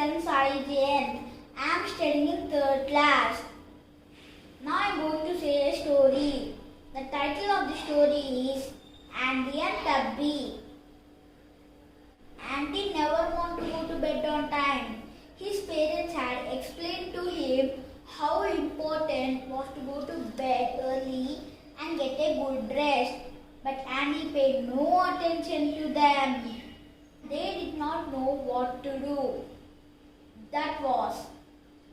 children, sorry Jane. I am studying in 3rd class. Now I am going to say a story. The title of the story is Andy and Tubby. Andy never wanted to go to bed on time. His parents had explained to him how important was to go to bed early and get a good rest. But Andy paid no attention to them. They did not know what to do. That was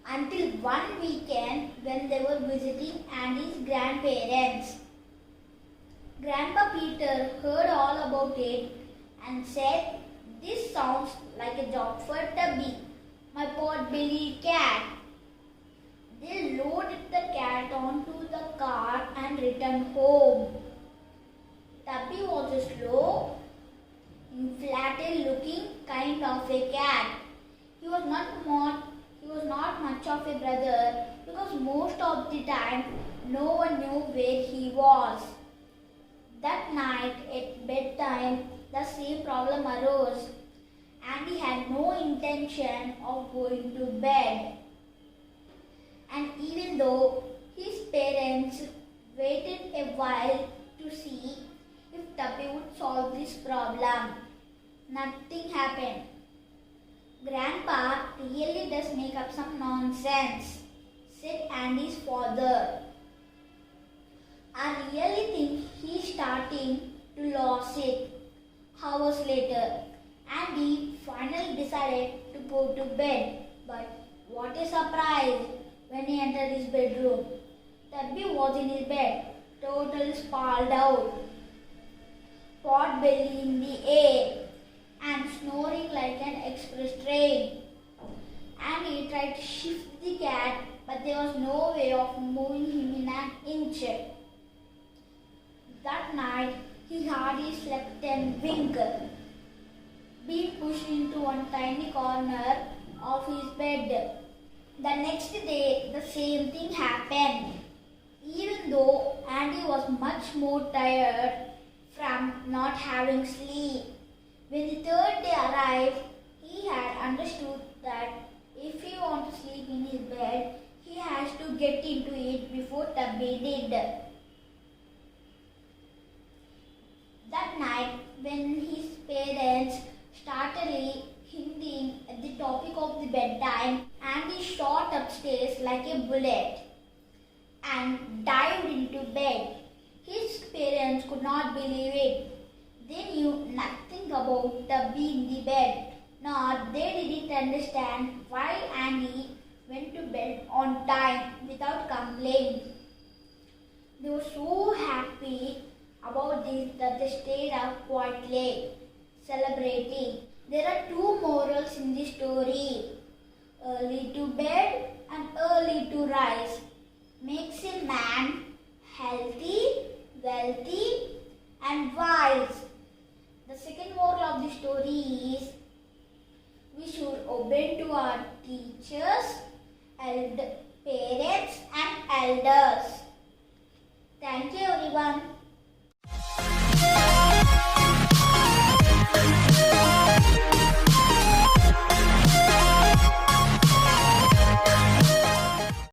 until one weekend when they were visiting Andy's grandparents. Grandpa Peter heard all about it and said, "This sounds like a job for Tubby, my pot-bellied cat." They loaded the cat onto the car and returned home. Tubby was a slow, inflated-looking kind of a cat. He was not much of a brother because most of the time no one knew where he was. That night at bedtime, the same problem arose. Andy had no intention of going to bed. And even though his parents waited a while to see if Tubby would solve this problem, nothing happened. "Grandpa really does make up some nonsense," said Andy's father. "I really think he's starting to lose it." Hours later, Andy finally decided to go to bed. But what a surprise when he entered his bedroom. Tubby was in his bed, totally sprawled out, pot belly in the air, and snoring like an express train. Andy tried to shift the cat, but there was no way of moving him in an inch. That night, he hardly slept and winked, being pushed into one tiny corner of his bed. The next day, the same thing happened. Even though Andy was much more tired from not having sleep, when the 3rd day arrived, he had understood that if he wanted to sleep in his bed, he has to get into it before Tubby did. That night, when his parents started hinting at the topic of the bedtime, Andy shot upstairs like a bullet and dived into bed. His parents could not believe it. They knew nothing about Tubby in the bed, nor they didn't understand why Andy went to bed on time without complaint. They were so happy about this that they stayed up quite late, celebrating. There are 2 morals in the story. Early to bed and early to rise makes a man healthy, wealthy, and wise. The second moral of the story is we should obey to our teachers, parents, and elders. Thank you, everyone.